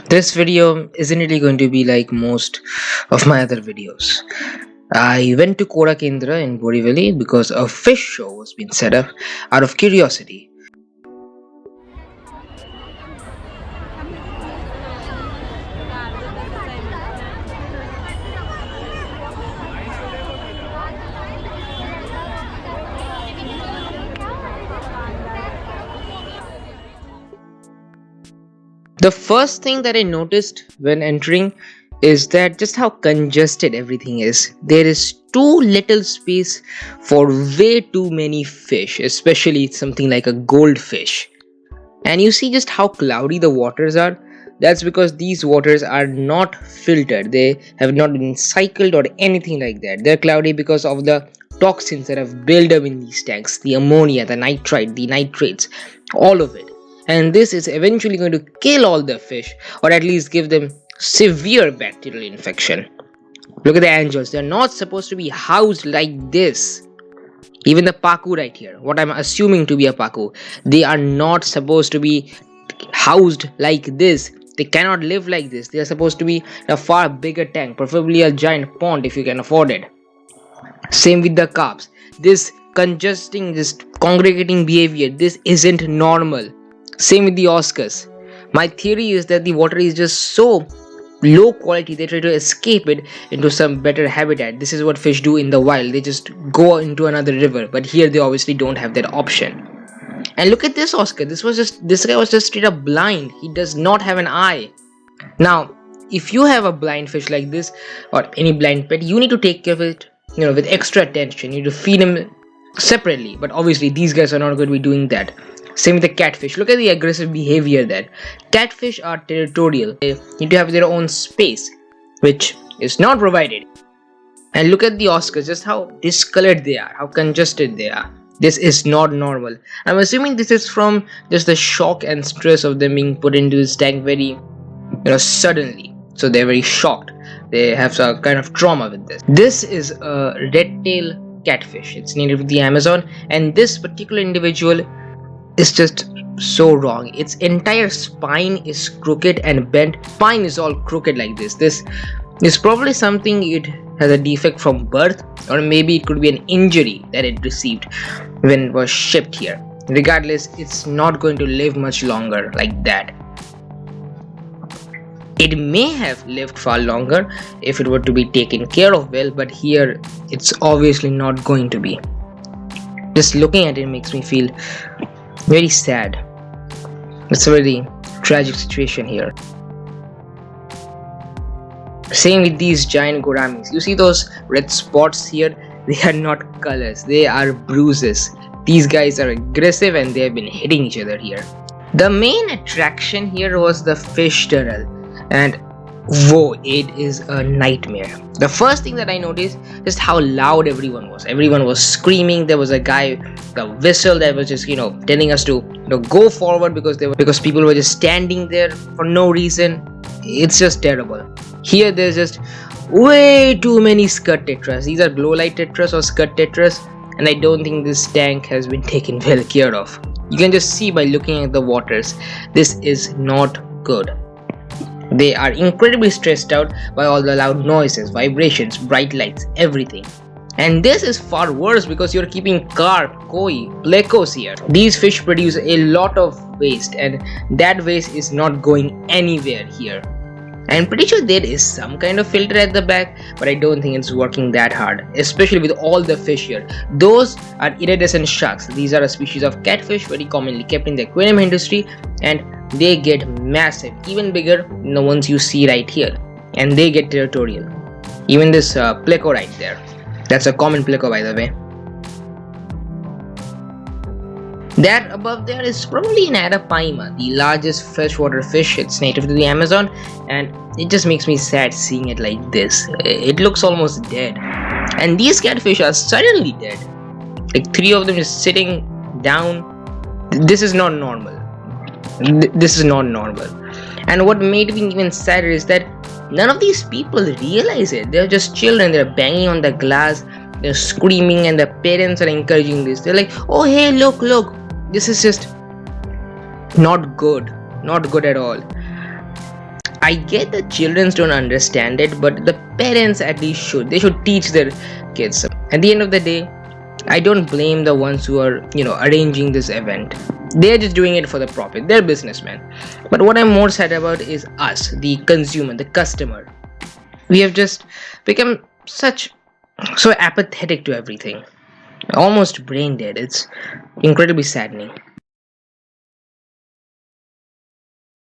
This video isn't really going to be like most of my other videos. I went to Kora Kendra in Borivali because a fish show was being set up out of curiosity. The first thing that I noticed when entering is that just how congested everything is. There is too little space for way too many fish, especially something like a goldfish. And you see just how cloudy the waters are. That's because these waters are not filtered. They have not been cycled or anything like that. They're cloudy because of the toxins that have built up in these tanks, the ammonia, the nitrite, the nitrates, all of it. And this is eventually going to kill all the fish, or at least give them severe bacterial infection. Look at the angels. They're not supposed to be housed like this. Even the paku right here, what I'm assuming to be a paku, they are not supposed to be housed like this. They cannot live like this. They are supposed to be in a far bigger tank, preferably a giant pond if you can afford it. Same with the carps. This congesting, this congregating behavior, this isn't normal. Same with the Oscars. My theory is that the water is just so low quality, they try to escape it into some better habitat. This is what fish do in the wild. They just go into another river, but here they obviously don't have that option. And look at this Oscar. This guy was just straight up blind. He does not have an eye. Now, if you have a blind fish like this or any blind pet, you need to take care of it, with extra attention. You need to feed him separately. But obviously these guys are not going to be doing that. Same with the catfish. Look at the aggressive behavior there. Catfish are territorial. They need to have their own space, which is not provided. And look at the Oscars, just how discolored they are, how congested they are. This is not normal. I'm assuming this is from just the shock and stress of them being put into this tank very, suddenly. So they're very shocked. They have some kind of trauma with this. This is a red tail catfish. It's native to the Amazon, and this particular individual is just so wrong. Its entire spine is crooked and bent. Spine is all crooked like this. This is probably something it has a defect from birth, or maybe it could be an injury that it received when it was shipped here. Regardless, it's not going to live much longer like that. It may have lived far longer if it were to be taken care of well, but here it's obviously not going to be. Just looking at it makes me feel very sad. It's a very tragic situation here. Same with these giant gouramis. You see those red spots here? They are not colors, they are bruises. These guys are aggressive and they have been hitting each other here. The main attraction here was the fish tunnel, and whoa, it is a nightmare. The first thing that I noticed is how loud everyone was. Everyone was screaming. There was a guy, the whistle that was just telling us to go forward because people were just standing there for no reason. It's just terrible. Here there's just way too many scud tetras. These are glow light tetras or scud tetras, and I don't think this tank has been taken well care of. You can just see by looking at the waters, this is not good. They are incredibly stressed out by all the loud noises, vibrations, bright lights, everything. And this is far worse because you're keeping carp, koi, plecos here. These fish produce a lot of waste, and that waste is not going anywhere here. I'm pretty sure there is some kind of filter at the back, but I don't think it's working that hard, especially with all the fish here. Those are iridescent sharks. These are a species of catfish very commonly kept in the aquarium industry, and they get massive, even bigger than the ones you see right here, and they get territorial. Even this pleco right there, that's a common pleco by the way. That above there is probably an arapaima, the largest freshwater fish. It's native to the Amazon, and it just makes me sad seeing it like this. It looks almost dead, and these catfish are suddenly dead. Like 3 of them just sitting down. This is not normal. This is not normal. And what made me even sadder is that none of these people realize it. They're just children. They're banging on the glass. They're screaming, and the parents are encouraging this. They're like, oh hey, look, this is just not good at all. I get that children don't understand it, but the parents at least should. They should teach their kids. At the end of the day, I don't blame the ones who are, arranging this event. They're just doing it for the profit. They're businessmen. But what I'm more sad about is us, the consumer, the customer. We have just become so apathetic to everything. Almost brain dead. It's incredibly saddening.